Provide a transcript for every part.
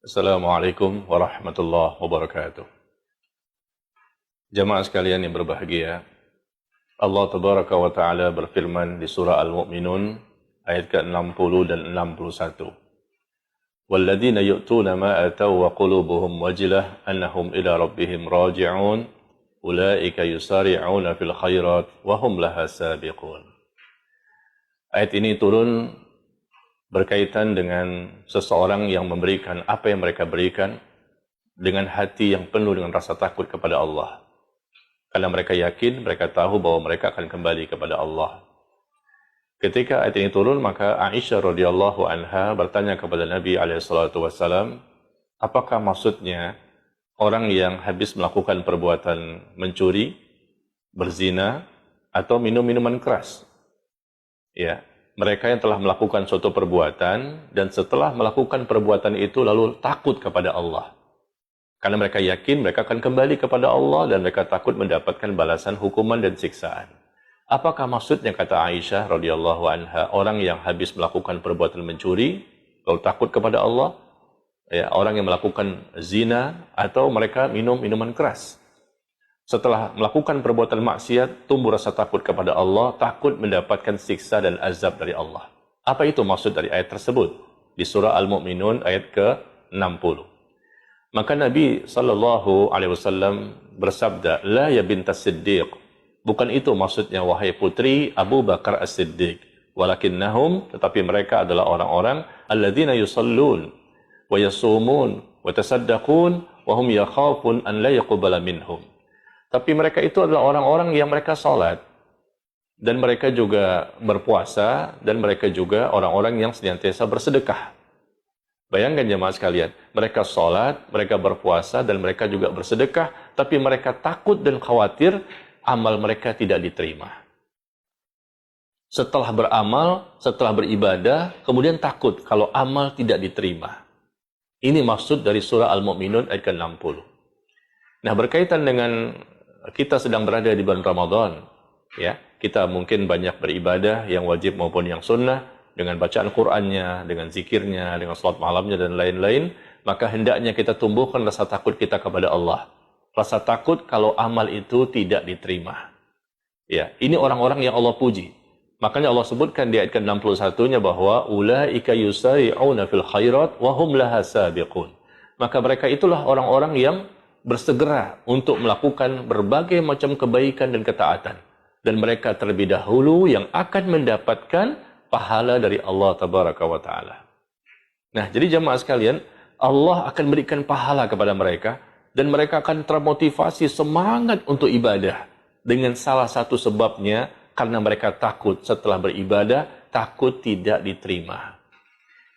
Assalamualaikum warahmatullahi wabarakatuh. Jamaah sekalian yang berbahagia, Allah Tabaraka wa Ta'ala berfirman di surah Al-Mu'minun ayat ke-60 dan 61. وَالَّذِينَ يُؤْتُونَ مَا آتَوْا وَقُلُوبُهُمْ وَجِلَةٌ أَنَّهُمْ إِلَى رَبِّهِمْ رَاجِعُونَ أُولَئِكَ يُسَارِعُونَ فِي الْخَيْرَاتِ وَهُمْ لَهَا سَابِقُونَ. Ayat ini turun berkaitan dengan seseorang yang memberikan apa yang mereka berikan dengan hati yang penuh dengan rasa takut kepada Allah. Karena mereka yakin, mereka tahu bahwa mereka akan kembali kepada Allah. Ketika ayat ini turun, maka Aisyah radhiyallahu anha bertanya kepada Nabi SAW, apakah maksudnya orang yang habis melakukan perbuatan mencuri, berzina, atau minum minuman keras? Ya, mereka yang telah melakukan suatu perbuatan dan setelah melakukan perbuatan itu lalu takut kepada Allah. Karena mereka yakin mereka akan kembali kepada Allah dan mereka takut mendapatkan balasan hukuman dan siksaan. Apakah maksudnya, kata Aisyah radhiyallahu anha, orang yang habis melakukan perbuatan mencuri lalu takut kepada Allah, ya, orang yang melakukan zina atau mereka minum minuman keras. Setelah melakukan perbuatan maksiat, tumbuh rasa takut kepada Allah, takut mendapatkan siksa dan azab dari Allah. Apa itu maksud dari ayat tersebut? Di surah Al-Mu'minun ayat ke-60. Maka Nabi SAW bersabda, La ya bintas Siddiq. Bukan itu maksudnya, wahai putri Abu Bakar As-Siddiq. Walakinnahum, tetapi mereka adalah orang-orang alladzina yusallun, wa yasumun, wa tasaddaqun, wa hum yakhafun an la yaqbala minhum. Tapi mereka itu adalah orang-orang yang mereka salat, dan mereka juga berpuasa, dan mereka juga orang-orang yang senantiasa bersedekah. Bayangkan jemaah sekalian, mereka salat, mereka berpuasa, dan mereka juga bersedekah, tapi mereka takut dan khawatir amal mereka tidak diterima. Setelah beramal, setelah beribadah, kemudian takut kalau amal tidak diterima. Ini maksud dari surah Al-Mu'minun ayat ke-60. Nah, berkaitan dengan kita sedang berada di bulan Ramadan, ya, kita mungkin banyak beribadah yang wajib maupun yang sunnah, dengan bacaan Qur'annya, dengan zikirnya, dengan salat malamnya dan lain-lain, maka hendaknya kita tumbuhkan rasa takut kita kepada Allah. Rasa takut kalau amal itu tidak diterima. Ya, ini orang-orang yang Allah puji. Makanya Allah sebutkan di ayat ke-61-nya bahwa ulaika yusari'una fil khairat wa hum laha sabiqun. Maka mereka itulah orang-orang yang bersegera untuk melakukan berbagai macam kebaikan dan ketaatan. Dan mereka terlebih dahulu yang akan mendapatkan pahala dari Allah Tabaraka wa Ta'ala. Nah, jadi jamaah sekalian, Allah akan berikan pahala kepada mereka, dan mereka akan termotivasi semangat untuk ibadah. Dengan salah satu sebabnya, karena mereka takut setelah beribadah, takut tidak diterima.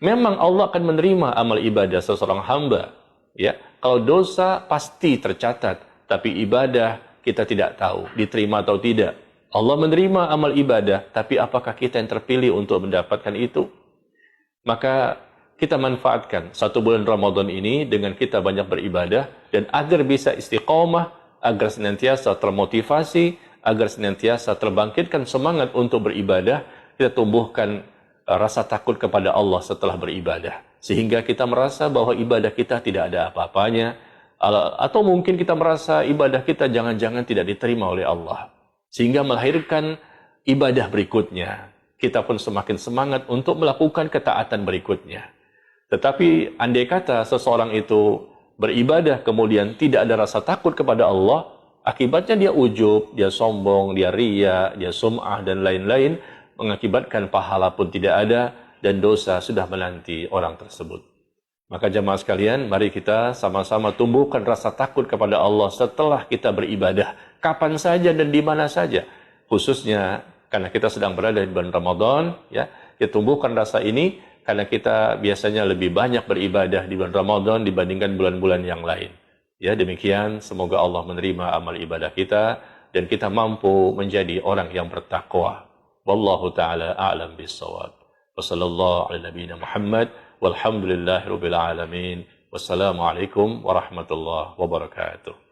Memang Allah akan menerima amal ibadah seseorang hamba. Ya, kalau dosa pasti tercatat, tapi ibadah kita tidak tahu diterima atau tidak. Allah menerima amal ibadah, tapi apakah kita yang terpilih untuk mendapatkan itu? Maka kita manfaatkan satu bulan Ramadan ini dengan kita banyak beribadah, dan agar bisa istiqomah, agar senantiasa termotivasi, agar senantiasa terbangkitkan semangat untuk beribadah, kita tumbuhkan rasa takut kepada Allah setelah beribadah. Sehingga kita merasa bahwa ibadah kita tidak ada apa-apanya, atau mungkin kita merasa ibadah kita jangan-jangan tidak diterima oleh Allah. Sehingga melahirkan ibadah berikutnya. Kita pun semakin semangat untuk melakukan ketaatan berikutnya. Tetapi andai kata seseorang itu beribadah kemudian tidak ada rasa takut kepada Allah, akibatnya dia ujub, dia sombong, dia riya, dia sum'ah dan lain-lain, mengakibatkan pahala pun tidak ada dan dosa sudah menanti orang tersebut. Maka jemaah sekalian, mari kita sama-sama tumbuhkan rasa takut kepada Allah setelah kita beribadah, kapan saja dan di mana saja. Khususnya karena kita sedang berada di bulan Ramadan, ya, kita tumbuhkan rasa ini karena kita biasanya lebih banyak beribadah di bulan Ramadan dibandingkan bulan-bulan yang lain. Ya, demikian, semoga Allah menerima amal ibadah kita dan kita mampu menjadi orang yang bertakwa. Wallahu ta'ala a'lam bis-shawab. Wa sallallahu ala nabiyyina Muhammad walhamdulillahirabbil alamin. Wassalamualaikum warahmatullahi wabarakatuh.